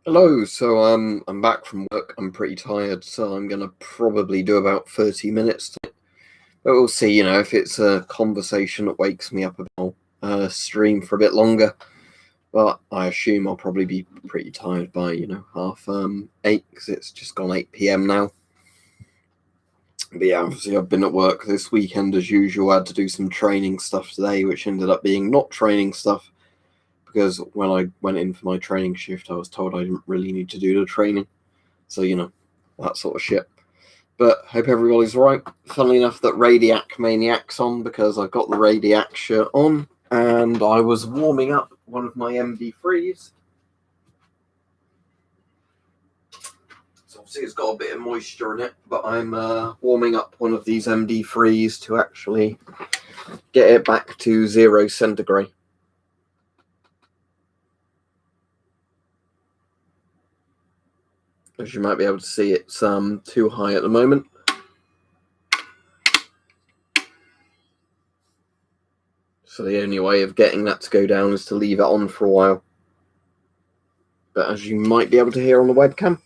Hello, so I'm back from work. I'm pretty tired, so I'm gonna probably do about 30 minutes tonight. But we'll see, if it's a conversation that wakes me up a bit, I'll stream for a bit longer. But I assume I'll probably be pretty tired by, half 8, because it's just gone 8 p.m. now. But yeah, obviously I've been at work this weekend as usual. I had to do some training stuff today, which ended up being not training stuff, because when I went in for my training shift, I was told I didn't really need to do the training. So, that sort of shit. But hope everybody's right. Funnily enough, that Radiac Maniac's on because I've got the Radiac shirt on, and I was warming up one of my MD3s. So obviously it's got a bit of moisture in it, but I'm warming up one of these MD3s to actually get it back to 0 centigrade. As you might be able to see, it's too high at the moment. So the only way of getting that to go down is to leave it on for a while. But as you might be able to hear on the webcam,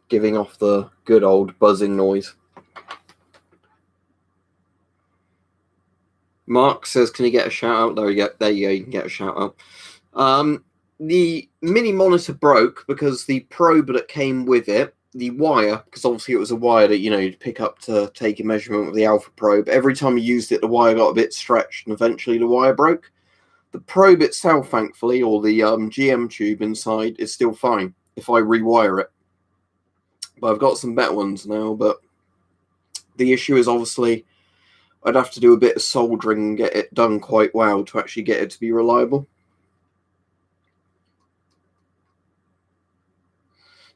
giving off the good old buzzing noise. Mark says, can you get a shout out? There you go, you can get a shout out. The mini monitor broke because the probe that came with it, the wire, because obviously it was a wire that, you'd pick up to take a measurement with the alpha probe. Every time you used it, the wire got a bit stretched, and eventually the wire broke. The probe itself, thankfully, or the GM tube inside, is still fine if I rewire it. But I've got some better ones now, but the issue is obviously I'd have to do a bit of soldering and get it done quite well to actually get it to be reliable.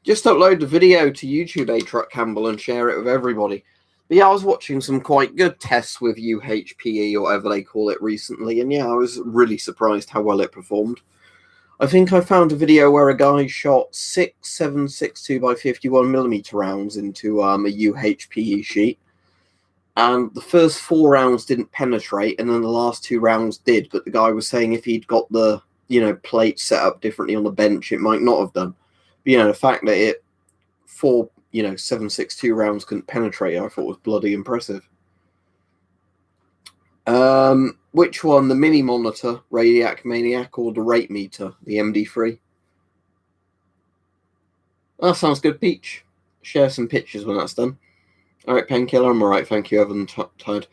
Just upload the video to YouTube, A-Truck Campbell, and share it with everybody. But yeah, I was watching some quite good tests with UHPE, or whatever they call it, recently, and yeah, I was really surprised how well it performed. I think I found a video where a guy shot 6 7.62 by 51mm rounds into a UHPE sheet, and the first 4 rounds didn't penetrate, and then the last 2 rounds did. But the guy was saying if he'd got the plate set up differently on the bench, it might not have done. But the fact that 4 7.62 rounds couldn't penetrate, I thought was bloody impressive. Which one, the mini monitor, Radiac Maniac, or the rate meter, the MD3? That sounds good, Peach. Share some pictures when that's done. All right, Painkiller, I'm all right, thank you, Evan. Tired.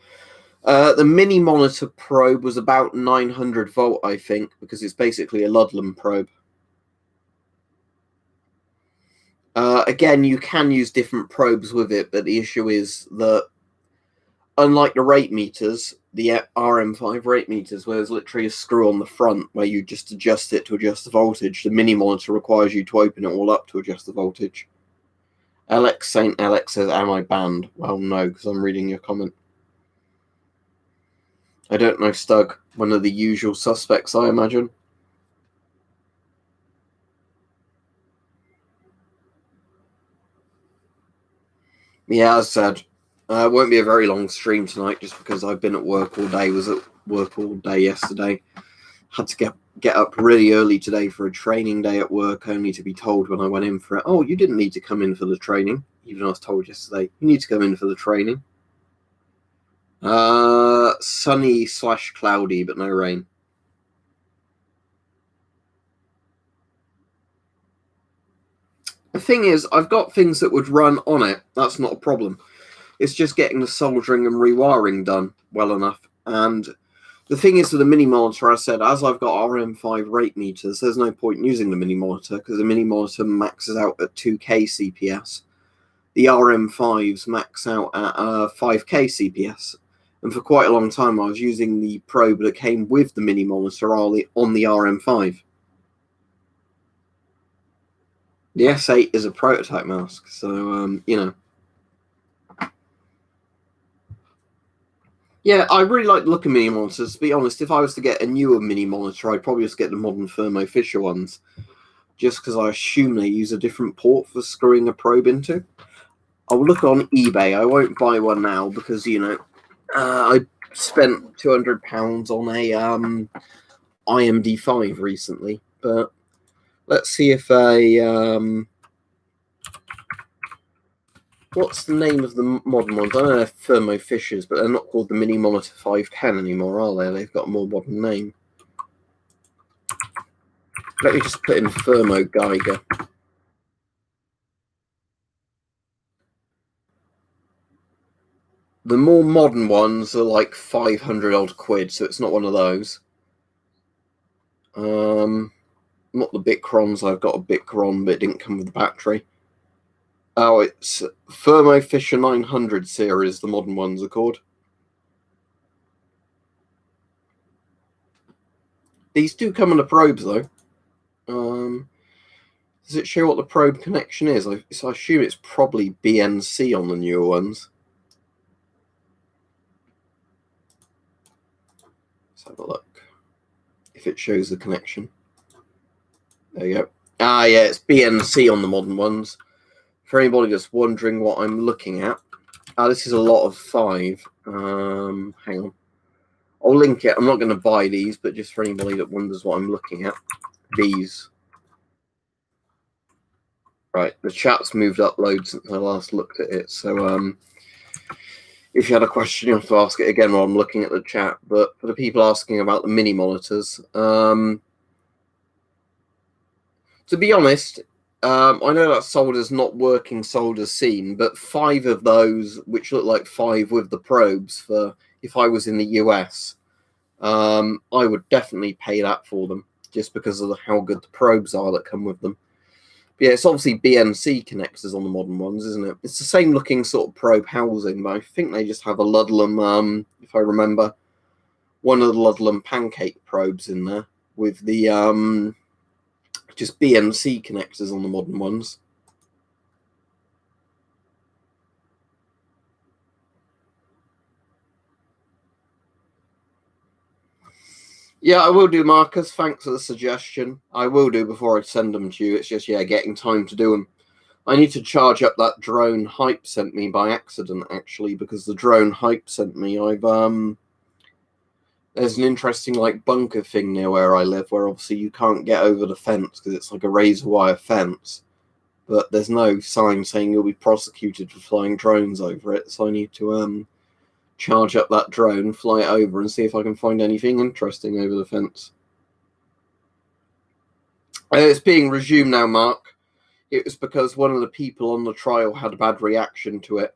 The mini monitor probe was about 900 volt, I think, because it's basically a Ludlam probe. Again, you can use different probes with it, but the issue is that, unlike the rate meters, the RM5 rate meters, where there's literally a screw on the front where you just adjust it to adjust the voltage, the mini monitor requires you to open it all up to adjust the voltage. Alex St. Alex says, am I banned? Well, no, because I'm reading your comment. I don't know, Stug. One of the usual suspects, I imagine. Yeah, as I said, it won't be a very long stream tonight just because I've been at work all day, was at work all day yesterday. Had to get up really early today for a training day at work, only to be told when I went in for it, oh, you didn't need to come in for the training, even though I was told yesterday, you need to come in for the training. Sunny/cloudy, but no rain. The thing is, I've got things that would run on it. That's not a problem. It's just getting the soldering and rewiring done well enough. And the thing is, with the mini monitor, I said, as I've got RM5 rate meters, there's no point using the mini monitor because the mini monitor maxes out at 2K CPS. The RM5s max out at 5K CPS. And for quite a long time, I was using the probe that came with the mini monitor on the RM5. The S8 is a prototype mask, so, Yeah, I really like the look of mini monitors. To be honest, if I was to get a newer mini monitor, I'd probably just get the modern Thermo Fisher ones, just because I assume they use a different port for screwing a probe into. I'll look on eBay. I won't buy one now because, I spent £200 on a IMD5 recently. But let's see if what's the name of the modern ones? I know they're Thermo Fishers, but they're not called the Mini Monitor 510 anymore, are they? They've got a more modern name. Let me just put in Thermo Geiger. The more modern ones are like 500 odd quid, so it's not one of those. Not the Bicrons. I've got a Bicron, but it didn't come with the battery. Oh, it's Thermo Fisher 900 series, the modern ones are called. These do come in the probes, though. Does it show what the probe connection is? I assume it's probably BNC on the newer ones. Let's have a look. If it shows the connection. There you go. Ah, yeah, it's BNC on the modern ones. For anybody that's wondering what I'm looking at. This is a lot of 5. Hang on. I'll link it. I'm not going to buy these, but just for anybody that wonders what I'm looking at. These. Right, the chat's moved up loads since I last looked at it, so if you had a question, you have to ask it again while I'm looking at the chat. But for the people asking about the mini monitors, to be honest, I know that solder's not working solder's seen, but 5 of those, which look like 5 with the probes, for if I was in the US, I would definitely pay that for them, just because of how good the probes are that come with them. Yeah, it's obviously BNC connectors on the modern ones, isn't it? It's the same looking sort of probe housing, but I think they just have a Ludlam, if I remember, one of the Ludlam pancake probes in there with the just BNC connectors on the modern ones. Yeah, I will do, Marcus. Thanks for the suggestion. I will do before I send them to you. It's just, yeah, getting time to do them. I need to charge up that drone Hype sent me by accident, actually, because the drone Hype sent me, there's an interesting, like, bunker thing near where I live, where obviously you can't get over the fence because it's like a razor wire fence. But there's no sign saying you'll be prosecuted for flying drones over it, so I need to charge up that drone, fly it over, and see if I can find anything interesting over the fence. It's being resumed now, Mark. It was because one of the people on the trial had a bad reaction to it,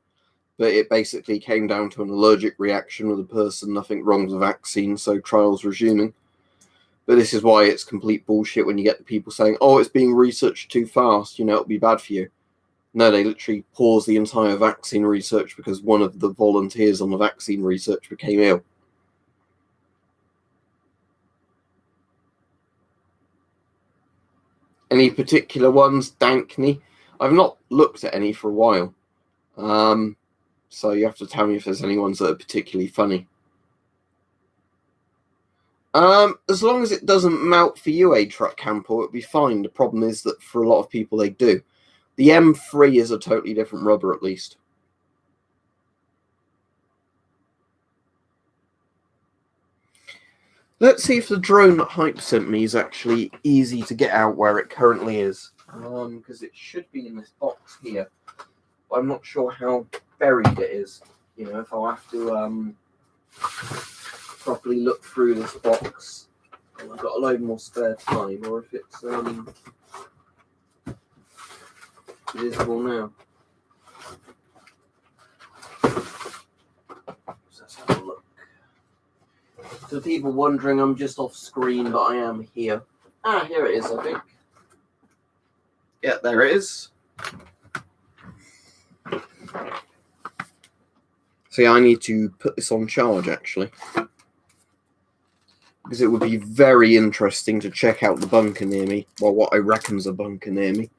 but it basically came down to an allergic reaction with the person, nothing wrong with the vaccine, so trial's resuming. But this is why it's complete bullshit when you get the people saying, oh, it's being researched too fast, it'll be bad for you. No, they literally paused the entire vaccine research because one of the volunteers on the vaccine research became ill. Any particular ones, Dankney? I've not looked at any for a while. So you have to tell me if there's any ones that are particularly funny. As long as it doesn't mount for you, a truck camper, it'll be fine. The problem is that for a lot of people, they do. The M3 is a totally different rubber, at least. Let's see if the drone that Hype sent me is actually easy to get out where it currently is. Because it should be in this box here. But I'm not sure how buried it is. If I'll have to properly look through this box and I've got a load more spare time, or if it's visible now. Let's have a look. For people wondering, I'm just off screen, but I am here. Here it is, I think. Yeah, there it is. So yeah, I need to put this on charge, actually. Because it would be very interesting to check out the bunker near me. Well, what I reckon's a bunker near me.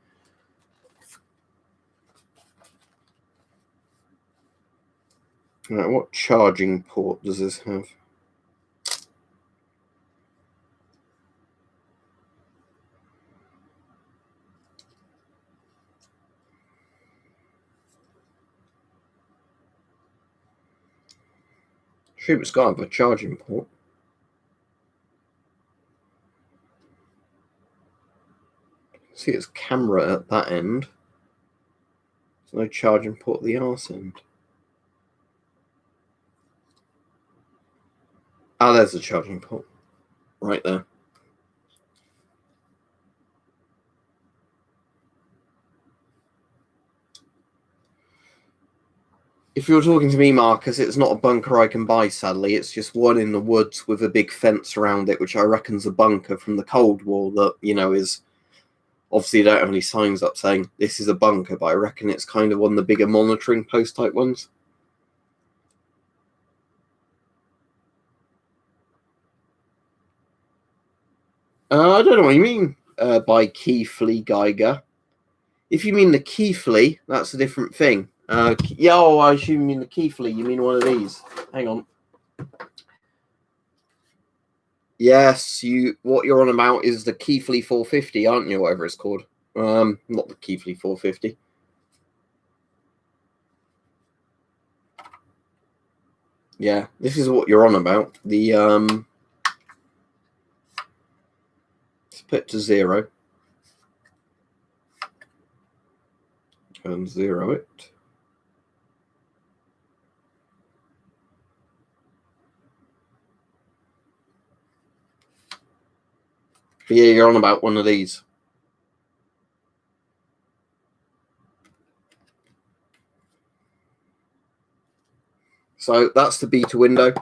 Right, what charging port does this have? Shoot, it's got to have a charging port. See its camera at that end. There's no charging port at the arse end. Ah, there's a charging port. Right there. If you're talking to me, Marcus, it's not a bunker I can buy, sadly. It's just one in the woods with a big fence around it, which I reckon's a bunker from the Cold War that, is... Obviously, you don't have any signs up saying this is a bunker, but I reckon it's kind of one of the bigger monitoring post type ones. I don't know what you mean by Keithley Geiger. If you mean the Keithley, that's a different thing. I assume you mean the Keithley. You mean one of these. Hang on. Yes, what you're on about is the Keithley 450, aren't you? Whatever it's called. Not the Keithley 450. Yeah, this is what you're on about. The let's put to 0 and 0 it. But yeah, you're on about one of these. So that's the beta window.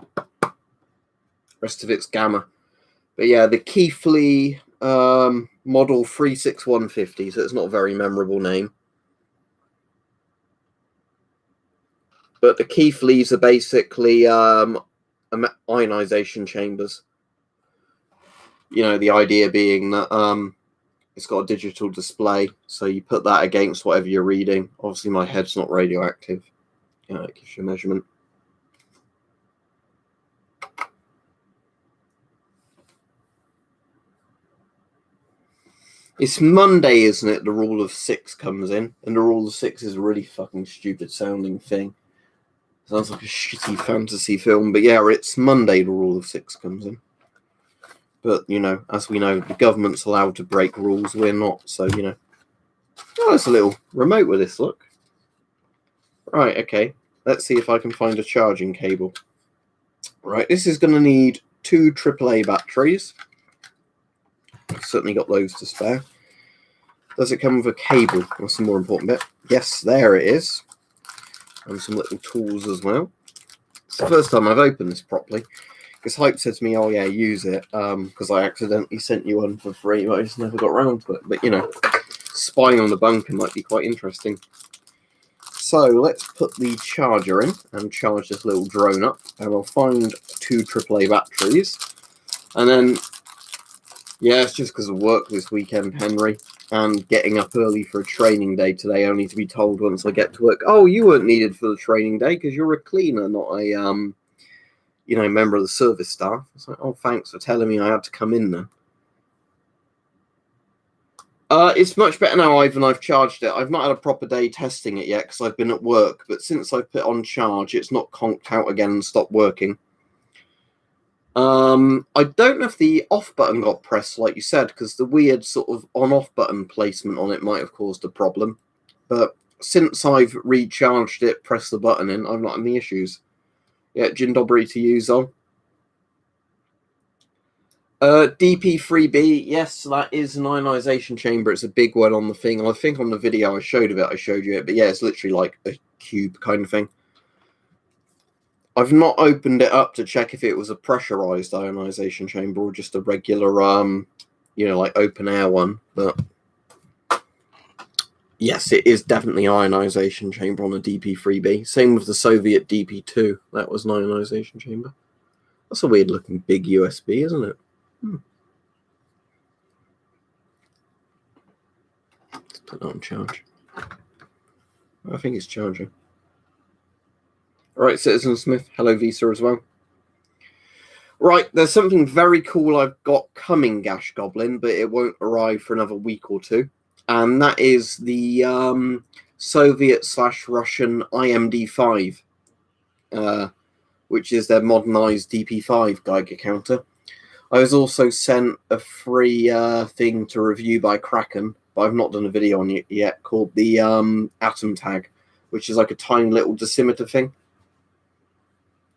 Rest of it's gamma. But yeah, the Keithley model 36150, so it's not a very memorable name. But the Keithleys are basically ionization chambers. The idea being that it's got a digital display, so you put that against whatever you're reading. Obviously, my head's not radioactive. It gives you a measurement. It's Monday, isn't it? The rule of 6 comes in, and the rule of 6 is a really fucking stupid sounding thing. Sounds like a shitty fantasy film, but yeah, it's Monday the rule of 6 comes in. But, as we know, the government's allowed to break rules, we're not, so, Oh, there's a little remote with this, look. Right, okay. Let's see if I can find a charging cable. Right, this is going to need 2 AAA batteries. I've certainly got those to spare. Does it come with a cable? That's the more important bit. Yes, there it is. And some little tools as well. It's the first time I've opened this properly. Because Hype said to me, oh yeah, use it. Because I accidentally sent you one for free, but I just never got around to it. But, spying on the bunker might be quite interesting. So let's put the charger in and charge this little drone up. And I'll find 2 AAA batteries. And then, yeah, it's just because of work this weekend, Henry. And getting up early for a training day today, only to be told once I get to work, oh, you weren't needed for the training day because you're a cleaner, not a, member of the service staff. It's like, oh, thanks for telling me I had to come in then. It's much better now, Ivan. I've charged it. I've not had a proper day testing it yet because I've been at work. But since I've put it on charge, it's not conked out again and stopped working. I don't know if the off button got pressed, like you said, because the weird sort of on-off button placement on it might have caused a problem. But since I've recharged it, pressed the button in, I've not had any issues. Yeah, Dzień dobry to you, Zol. DP3B, yes, that is an ionization chamber. It's a big one on the thing. I think on the video I showed you it. But yeah, it's literally like a cube kind of thing. I've not opened it up to check if it was a pressurized ionization chamber or just a regular, like open air one. But yes, it is definitely ionization chamber on a DP3B. Same with the Soviet DP2. That was an ionization chamber. That's a weird looking big USB, isn't it? Let's put that on charge. I think it's charging. Right, Citizen Smith. Hello, Visa as well. Right, there's something very cool I've got coming, Gash Goblin, but it won't arrive for another week or two. And that is the Soviet/Russian IMD5, which is their modernized DP5 Geiger counter. I was also sent a free thing to review by Kraken, but I've not done a video on it yet, called the Atom Tag, which is like a tiny little dosimeter thing.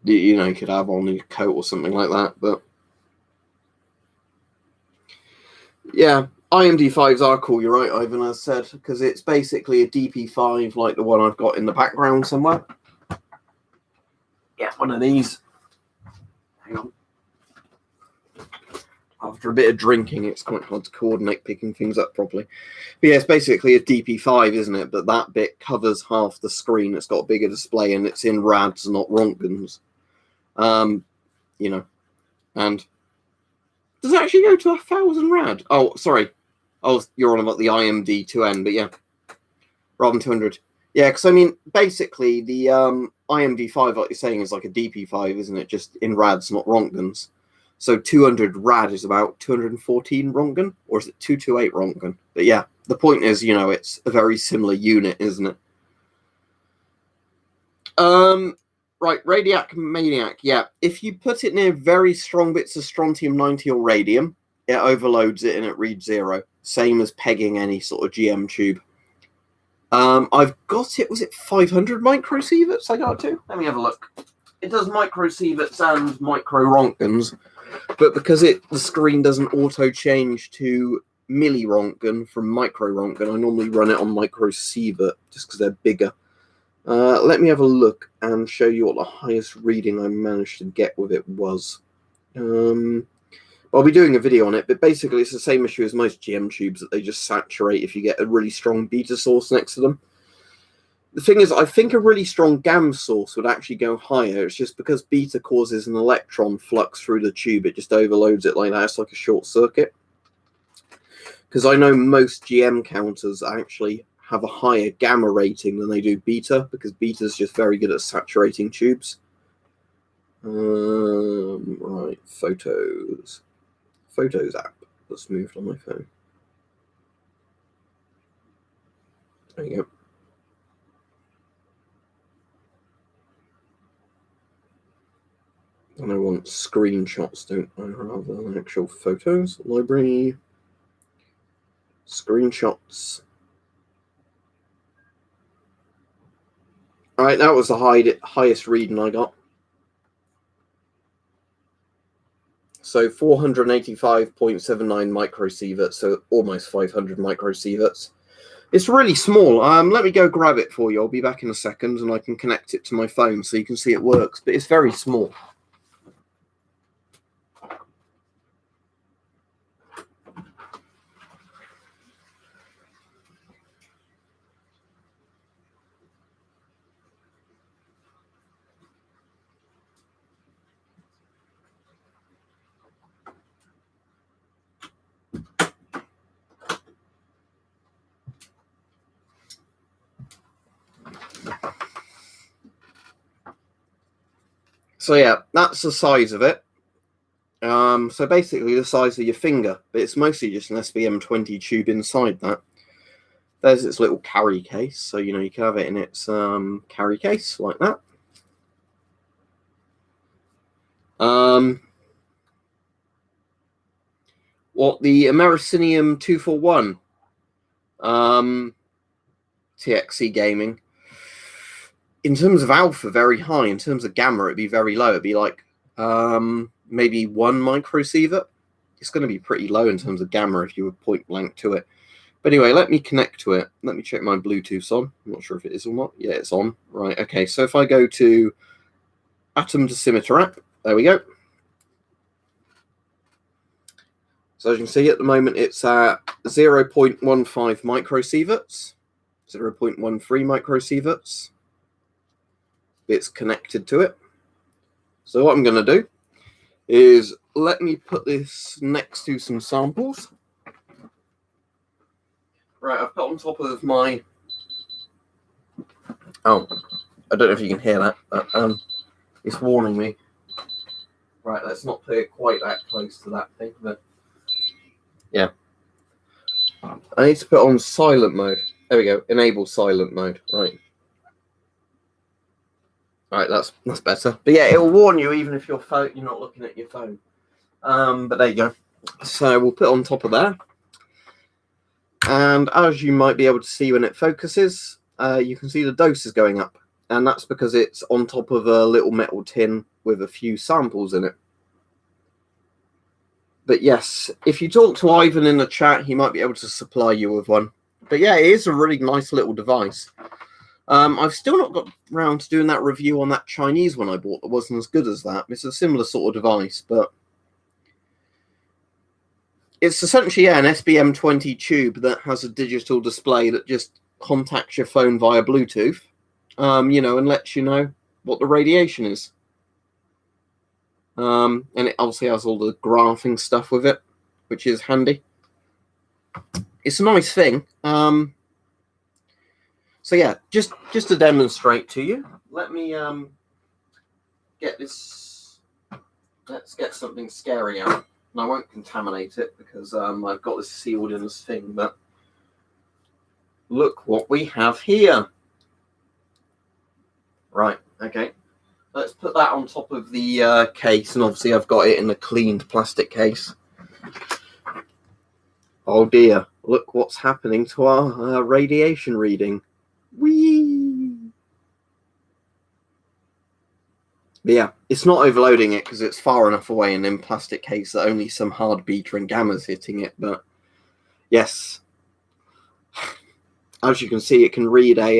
You could have on your coat or something like that. But yeah, IMD5s are cool, you're right, Ivan, as said, because it's basically a DP5 like the one I've got in the background somewhere. Yeah, one of these. Hang on. After a bit of drinking, it's quite hard to coordinate picking things up properly. But yeah, it's basically a DP5, isn't it? But that bit covers half the screen. It's got a bigger display, and it's in rads, not Rontgens. And does it actually go to 1,000 rad? Oh, sorry. Oh, you're on about the IMD2N, but yeah, rather than 200. Yeah, because I mean, basically the IMD5, like you're saying, is like a DP5, isn't it? Just in rads, not Rontgens. So 200 rad is about 214 Rontgen, or is it 228 Rontgen? But yeah, the point is, it's a very similar unit, isn't it? Right, Radiac Maniac. Yeah, if you put it near very strong bits of strontium-90 or radium, it overloads it and it reads 0. Same as pegging any sort of GM tube. I've got it. Was it 500 microsieverts I got to? Let me have a look. It does microsieverts and micro Rontgens, but because the screen doesn't auto change to milli Rontgen from micro Rontgen, I normally run it on microsievert just because they're bigger. Let me have a look and show you what the highest reading I managed to get with it was. I'll be doing a video on it, but basically it's the same issue as most GM tubes, that they just saturate if you get a really strong beta source next to them. The thing is, I think a really strong GAM source would actually go higher. It's just because beta causes an electron flux through the tube, it just overloads it like that. It's like a short circuit. Because I know most GM counters actually have a higher gamma rating than they do beta, because beta is just very good at saturating tubes. Right, Photos app that's moved on my phone. There you go. And I want screenshots, don't I, rather than actual photos. Library, screenshots. All right, that was the highest reading I got. So 485.79 microsieverts, so almost 500 microsieverts. It's really small. Let me go grab it for you. I'll be back in a second, and I can connect it to my phone so you can see it works. But it's very small. So yeah, that's the size of it. So basically the size of your finger, but it's mostly just an SBM20 tube inside that. There's its little carry case, so you can have it in its carry case like that. What the Americinium 241 TXC gaming, in terms of alpha, very high. In terms of gamma, it'd be very low. It'd be like maybe 1 microsievert. It's going to be pretty low in terms of gamma if you were point blank to it. But anyway, let me connect to it. Let me check my Bluetooth's on. I'm not sure if it is or not. Yeah, it's on. Right, okay. So if I go to Atom Dosimeter app, there we go. So as you can see, at the moment, it's at 0.15 microsieverts, 0.13 microsieverts. It's connected to it. So what I'm going to do is let me put this next to some samples. Right, I've put on top of my... Oh, I don't know if you can hear that, but it's warning me. Right, let's not put it quite that close to that thing, but yeah. I need to put on silent mode. There we go, enable silent mode, right. Right, that's better. But yeah, it will warn you even if you're not looking at your phone. But there you go. So we'll put it on top of there. And as you might be able to see when it focuses, you can see the dose is going up. And that's because it's on top of a little metal tin with a few samples in it. But yes, if you talk to Ivan in the chat, he might be able to supply you with one. But yeah, it is a really nice little device. I've still not got round to doing that review on that Chinese one I bought that wasn't as good as that. It's a similar sort of device, but it's essentially an SBM20 tube that has a digital display that just contacts your phone via Bluetooth, and lets you know what the radiation is. And it obviously has all the graphing stuff with it, which is handy. It's a nice thing. So yeah, just to demonstrate to you, let me get this. Let's get something scary out. And I won't contaminate it because I've got this sealed in this thing. But look what we have here. Right. Okay. Let's put that on top of the case, and obviously I've got it in a cleaned plastic case. Oh dear! Look what's happening to our radiation reading. Whee! But yeah, it's not overloading it because it's far enough away and in plastic case that only some hard beta and gamma's hitting it. But yes, as you can see, it can read a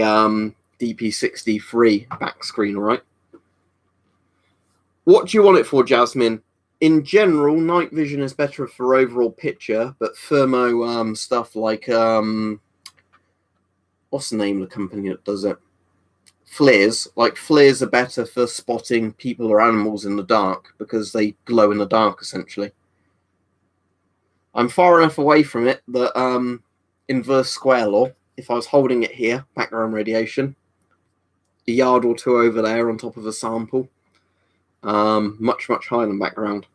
DP63 back screen, all right? What do you want it for, Jasmine? In general, night vision is better for overall picture, but thermo stuff like what's the name of the company that does it? FLIRs. Like FLIRs are better for spotting people or animals in the dark because they glow in the dark essentially. I'm far enough away from it that inverse square law, if I was holding it here, background radiation, a yard or two over there on top of a sample, much higher than background.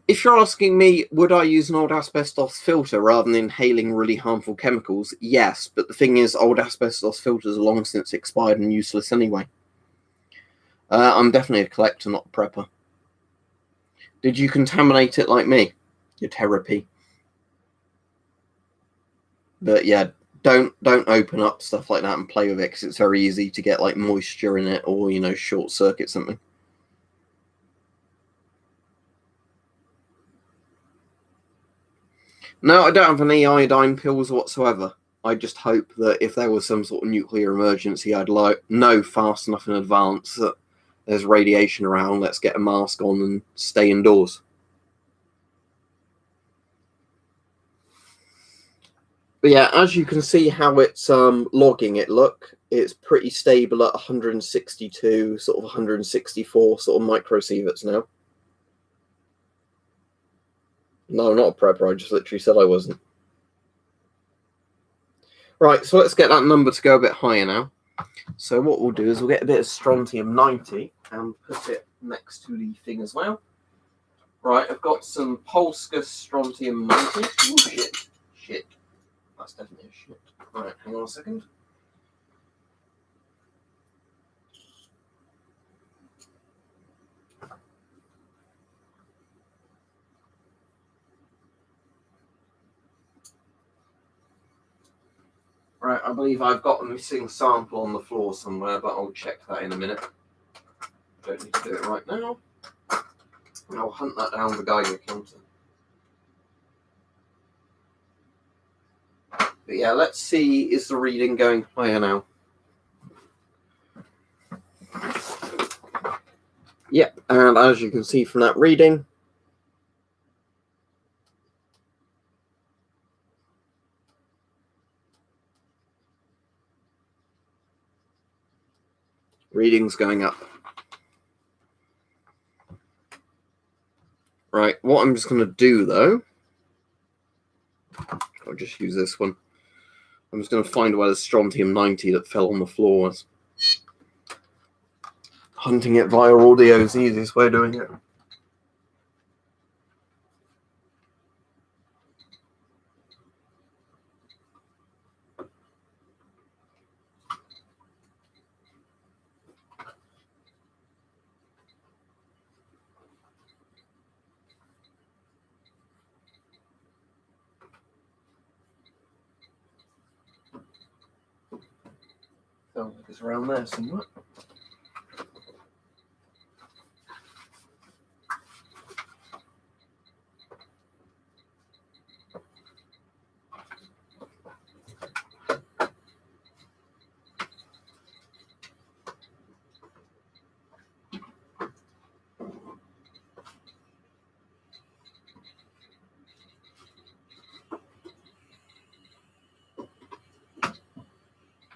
If you're asking me, would I use an old asbestos filter rather than inhaling really harmful chemicals? Yes, but the thing is, old asbestos filters are long since expired and useless anyway. I'm definitely a collector, not a prepper. Did you contaminate it like me? Your therapy. But yeah, don't open up stuff like that and play with it because it's very easy to get like moisture in it or, short circuit something. No, I don't have any iodine pills whatsoever. I just hope that if there was some sort of nuclear emergency, I'd know fast enough in advance that there's radiation around, let's get a mask on and stay indoors. But yeah, as you can see how it's logging it, look, it's pretty stable at 162, sort of 164 sort of microsieverts now. No, not a prepper, I just literally said I wasn't. Right, so let's get that number to go a bit higher now. So what we'll do is we'll get a bit of strontium 90 and put it next to the thing as well. Right, I've got some Polska strontium 90. Oh, shit. That's definitely a shit. Right, hang on a second. Right, I believe I've got a missing sample on the floor somewhere, but I'll check that in a minute. Don't need to do it right now. And I'll hunt that down the Geiger counter. But yeah, let's see, is the reading going higher now? Yep, and as you can see from that reading, reading's going up. Right, what I'm just going to do though, I'll just use this one. I'm just going to find where the strontium 90 that fell on the floor was. Hunting it via audio is the easiest way of doing it. Oh, it's around there somewhere.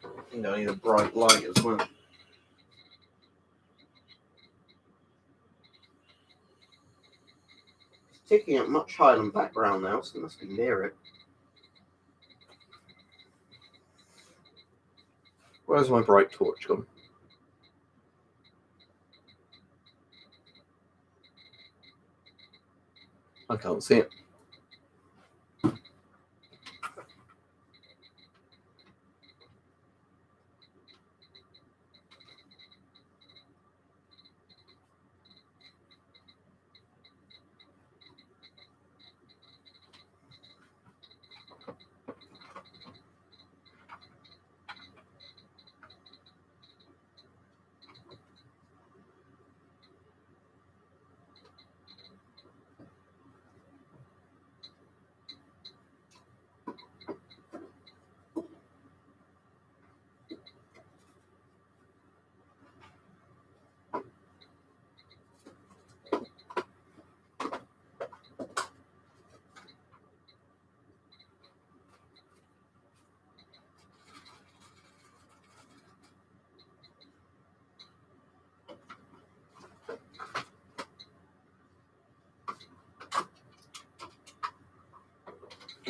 I think I need a bright light as well. It's ticking up much higher than background now, so it must be near it. Where's my bright torch gone? I can't see it.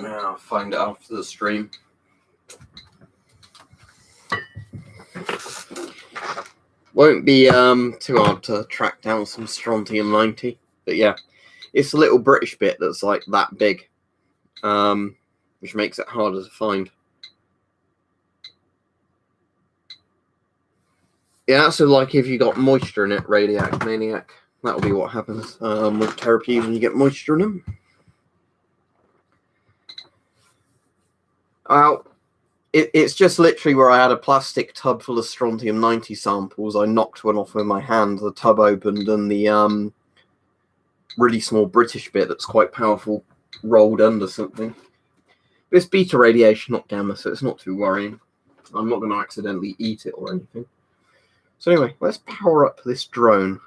I'll find it after the stream. Won't be too hard to track down some strontium 90, but yeah, it's a little British bit that's like that big, which makes it harder to find. Yeah, so like if you got moisture in it, Radiac Maniac, that'll be what happens with therapies when you get moisture in them. Well, it's just literally where I had a plastic tub full of strontium 90 samples. I knocked one off with my hand, the tub opened, and the really small British bit that's quite powerful rolled under something. It's beta radiation, not gamma, so it's not too worrying. I'm not going to accidentally eat it or anything. So anyway, let's power up this drone.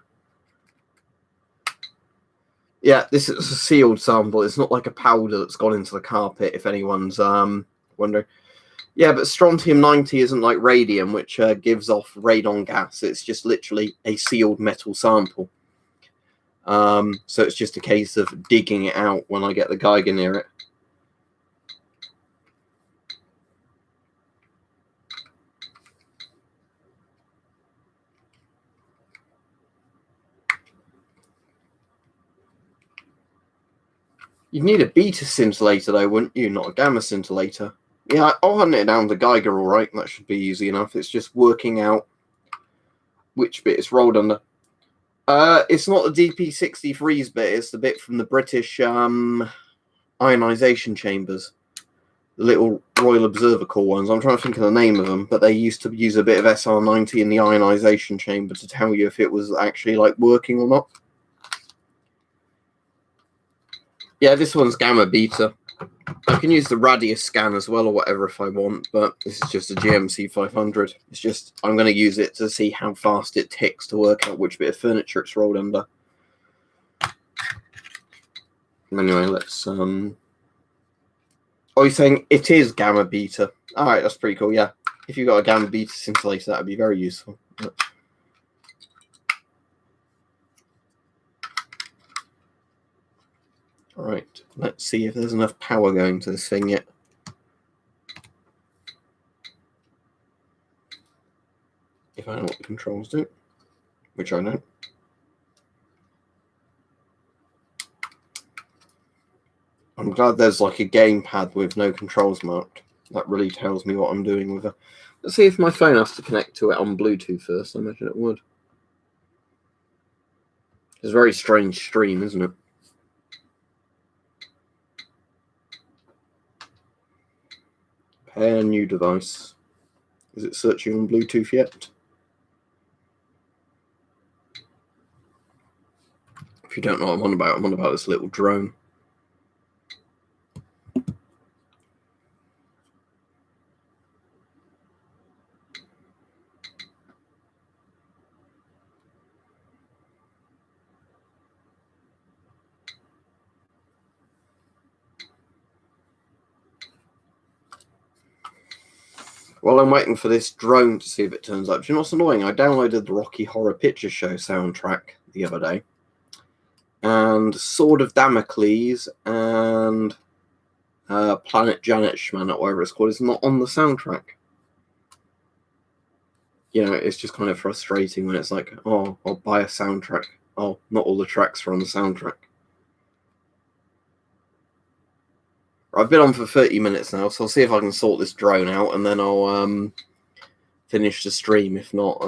Yeah, this is a sealed sample. It's not like a powder that's gone into the carpet, if anyone's wondering. Yeah, but strontium 90 isn't like radium, which gives off radon gas. It's just literally a sealed metal sample. So it's just a case of digging it out when I get the Geiger near it. You'd need a beta scintillator though, wouldn't you? Not a gamma scintillator. Yeah, I'll hunt it down the Geiger, all right. That should be easy enough. It's just working out which bit it's rolled under. It's not the DP60 freeze bit. It's the bit from the British ionization chambers, the little Royal Observer Corps ones. I'm trying to think of the name of them, but they used to use a bit of SR90 in the ionization chamber to tell you if it was actually like working or not. Yeah, this one's gamma beta. I can use the radius scan as well or whatever if I want, but this is just a GMC 500. It's just, I'm going to use it to see how fast it ticks to work out which bit of furniture it's rolled under. Anyway, let's... Oh, you're saying it is gamma beta. All right, that's pretty cool, yeah. If you've got a gamma beta scintillator, that would be very useful. All right, let's see if there's enough power going to this thing yet. If I know what the controls do, which I don't. I'm glad there's like a gamepad with no controls marked. That really tells me what I'm doing with it. Let's see if my phone has to connect to it on Bluetooth first. I imagine it would. It's a very strange stream, isn't it? Pair new device. Is it searching on Bluetooth yet? If you don't know what I'm on about this little drone. While I'm waiting for this drone to see if it turns up, do you know what's annoying? I downloaded the Rocky Horror Picture Show soundtrack the other day, and Sword of Damocles and Planet Janet Schmanet, whatever it's called, is not on the soundtrack. You know, it's just kind of frustrating when it's like, oh, I'll buy a soundtrack. Oh, not all the tracks are on the soundtrack. I've been on for 30 minutes now, so I'll see if I can sort this drone out, and then I'll finish the stream. If not,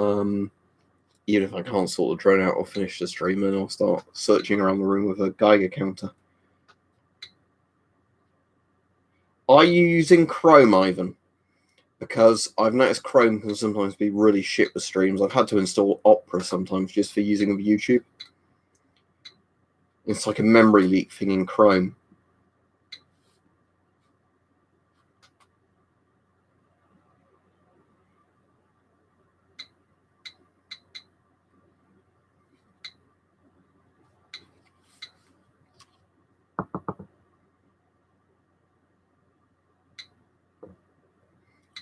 even if I can't sort the drone out, I'll finish the stream, and I'll start searching around the room with a Geiger counter. Are you using Chrome, Ivan? Because I've noticed Chrome can sometimes be really shit with streams. I've had to install Opera sometimes just for using with YouTube. It's like a memory leak thing in Chrome.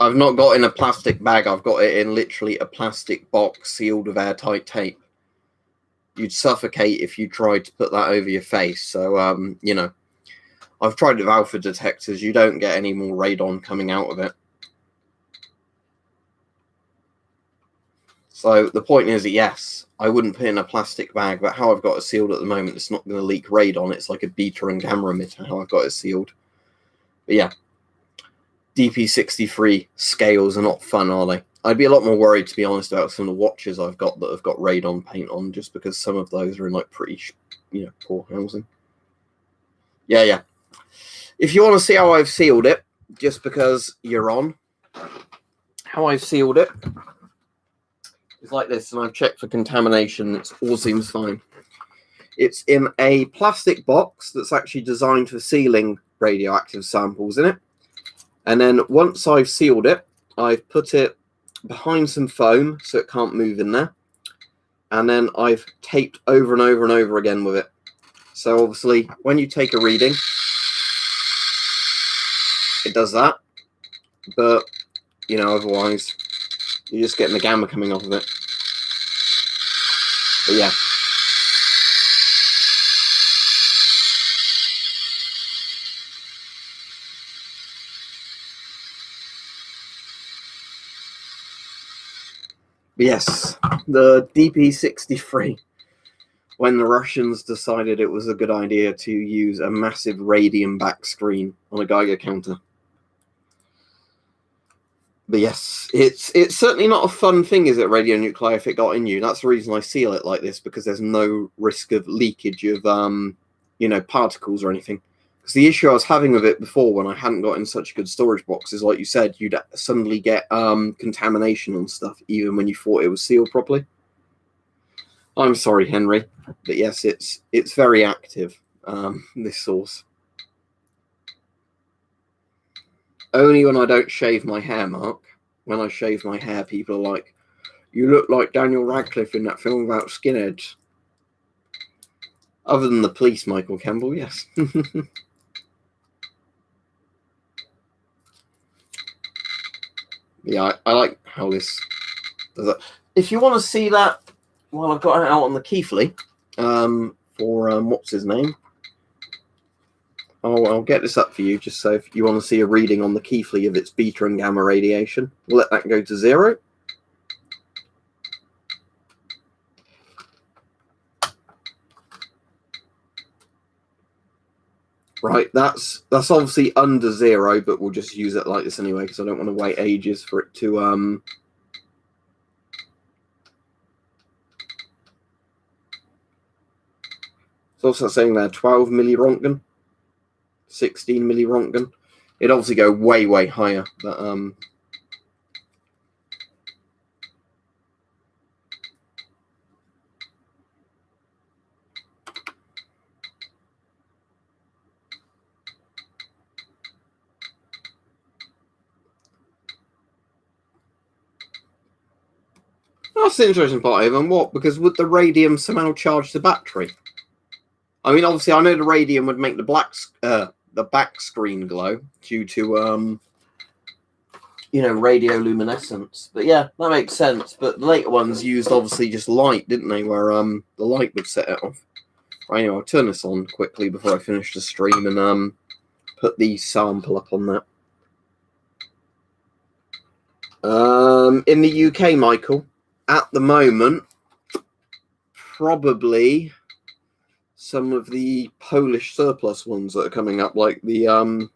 I've not got it in a plastic bag. I've got it in literally a plastic box sealed with airtight tape. You'd suffocate if you tried to put that over your face. So, you know, I've tried with alpha detectors. You don't get any more radon coming out of it. So the point is that, yes, I wouldn't put in a plastic bag, but how I've got it sealed at the moment, it's not going to leak radon. It's like a beta and gamma emitter, how I've got it sealed. But yeah, DP63 scales are not fun, are they? I'd be a lot more worried, to be honest, about some of the watches I've got that have got radon paint on, just because some of those are in like pretty, you know, poor housing. Yeah. If you want to see how I've sealed it, just because you're on, how I've sealed it is like this, and I've checked for contamination. It all seems fine. It's in a plastic box that's actually designed for sealing radioactive samples in it. And then once I've sealed it, I've put it behind some foam so it can't move in there. And then I've taped over and over and over again with it. So obviously, when you take a reading, it does that. But, you know, otherwise, you're just getting the gamma coming off of it. But yeah. But yes, the DP63. When the Russians decided it was a good idea to use a massive radium back screen on a Geiger counter. But yes, it's certainly not a fun thing, is it, radionuclide, if it got in you. That's the reason I seal it like this, because there's no risk of leakage of, you know, particles or anything. Because the issue I was having with it before, when I hadn't got in such a good storage box, is, like you said, you'd suddenly get contamination on stuff, even when you thought it was sealed properly. I'm sorry, Henry, but yes, it's very active, this sauce. Only when I don't shave my hair, Mark. When I shave my hair, people are like, you look like Daniel Radcliffe in that film about skinheads. Other than the police, Michael Campbell, yes. Yeah, I like how this does it. If you want to see that, well, I've got it out on the Keithley for, what's his name? I'll get this up for you, just so if you want to see a reading on the Keithley of its beta and gamma radiation, we'll let that go to 0. Right, that's obviously under 0, but we'll just use it like this anyway, because I don't want to wait ages for it to It's also saying there 12 millirontgen, 16 millirontgen. It'd obviously go way higher, but That's the interesting part, Ivan. What? Because would the radium somehow charge the battery? I mean, obviously, I know the radium would make the back screen glow due to radioluminescence. But yeah, that makes sense. But the later ones used obviously just light, didn't they? Where the light would set it off. Right, anyway, I'll turn this on quickly before I finish the stream and put the sample up on that. In the UK, Michael, at the moment, probably some of the Polish surplus ones that are coming up, like the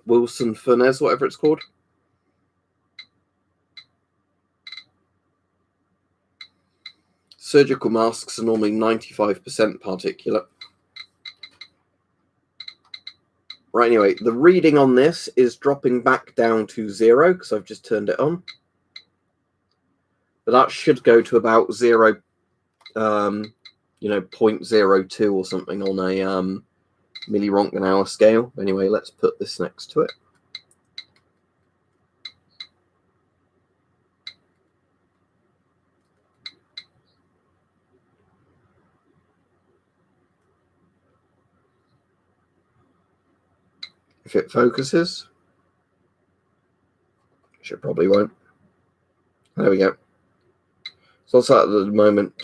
Wilson Furness, whatever it's called. Surgical masks are normally 95% particulate. Right, anyway, the reading on this is dropping back down to 0 because I've just turned it on. But that should go to about 0, 0.02 or something on a milliroentgen hour scale. Anyway, let's put this next to it. If it focuses, which it probably won't. There we go. So it's at the moment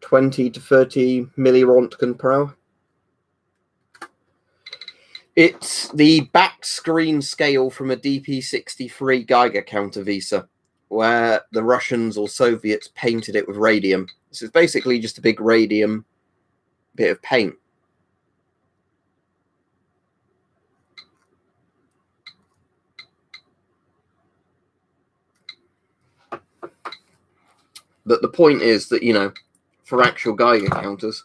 20 to 30 milliroentgen per hour. It's the back screen scale from a DP63 Geiger counter Visa, where the Russians or Soviets painted it with radium. This is basically just a big radium bit of paint. But the point is that, for actual Geiger counters,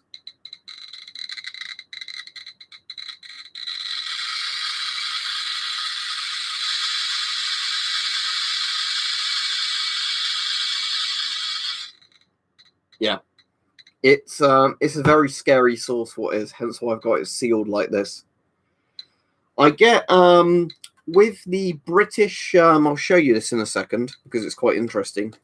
yeah, it's a very scary source, what is, hence why I've got it sealed like this. I get with the British, I'll show you this in a second because it's quite interesting.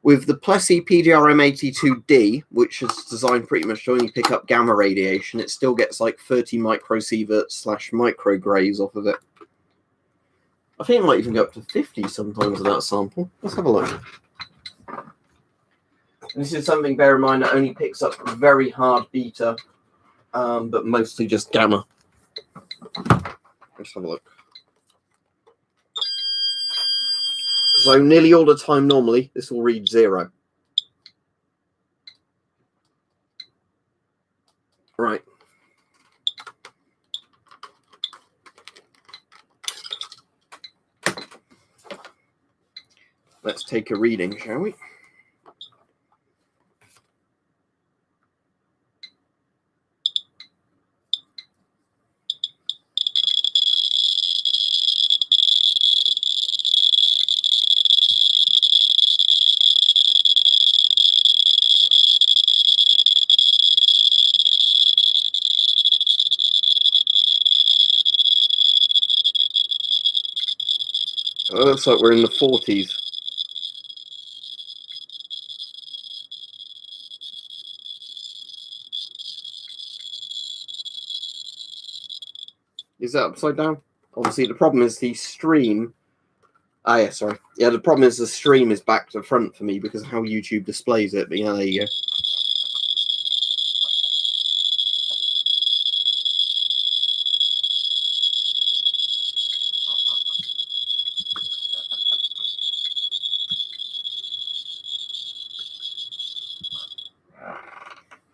With the Plessey PDRM82D, which is designed pretty much to only pick up gamma radiation, it still gets like 30 microsieverts / micrograys off of it. I think it might even go up to 50 sometimes in that sample. Let's have a look. And this is something, bear in mind, that only picks up very hard beta, but mostly just gamma. Let's have a look. So nearly all the time normally, this will read 0. Right. Let's take a reading, shall we? It looks like we're in the 40s. Is that upside down? Obviously, the problem is the stream. Ah, yeah, sorry. Yeah, the problem is the stream is back to front for me because of how YouTube displays it. But yeah, there you go.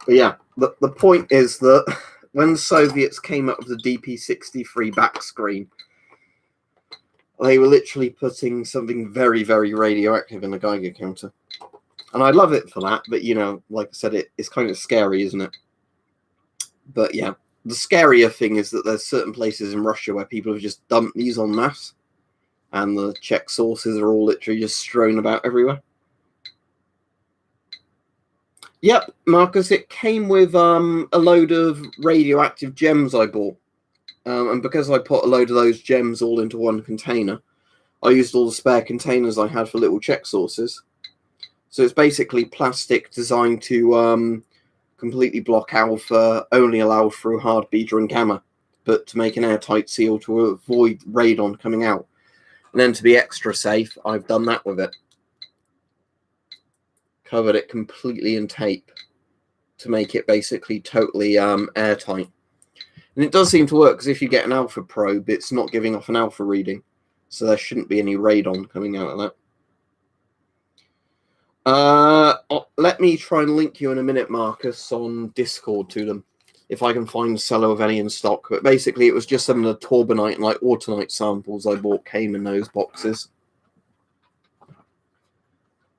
But yeah, the point is that when the Soviets came up with the DP63 back screen, they were literally putting something very, very radioactive in a Geiger counter. And I love it for that, but, like I said, it's kind of scary, isn't it? But yeah, the scarier thing is that there's certain places in Russia where people have just dumped these en masse, and the Czech sources are all literally just strewn about everywhere. Yep, Marcus, it came with a load of radioactive gems I bought. And because I put a load of those gems all into one container, I used all the spare containers I had for little check sources. So it's basically plastic designed to completely block alpha, only allowed through hard beta and gamma, but to make an airtight seal to avoid radon coming out. And then to be extra safe, I've done that with it. Covered it completely in tape to make it basically totally airtight. And it does seem to work, because if you get an alpha probe, it's not giving off an alpha reading. So there shouldn't be any radon coming out of that. Let me try and link you in a minute, Marcus, on Discord to them, if I can find a seller of any in stock. But basically, it was just some of the Torbanite and like Autonite samples I bought came in those boxes.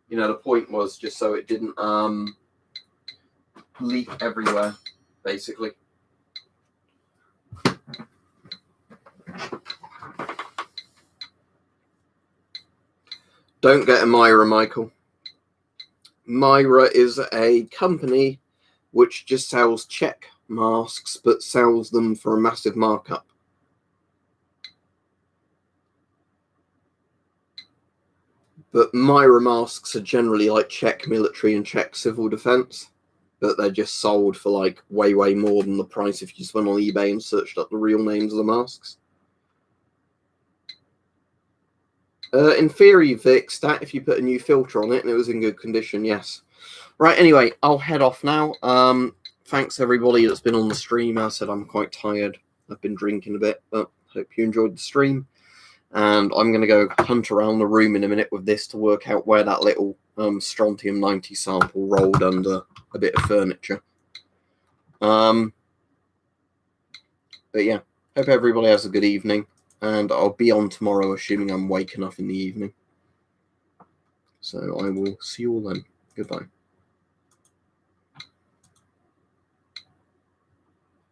You know, the point was just so it didn't leak everywhere, basically. Don't get a Myra, Michael. Myra is a company which just sells check masks, but sells them for a massive markup. But Myra masks are generally like check military and check civil defense, but they're just sold for like way more than the price if you just went on eBay and searched up the real names of the masks. In theory, you fixed that if you put a new filter on it and it was in good condition, yes. Right, anyway, I'll head off now. Thanks everybody that's been on the stream. As I said, I'm quite tired. I've been drinking a bit, but hope you enjoyed the stream. And I'm going to go hunt around the room in a minute with this to work out where that little strontium-90 sample rolled under a bit of furniture. But yeah, hope everybody has a good evening. And I'll be on tomorrow, assuming I'm awake enough in the evening. So I will see you all then. Goodbye.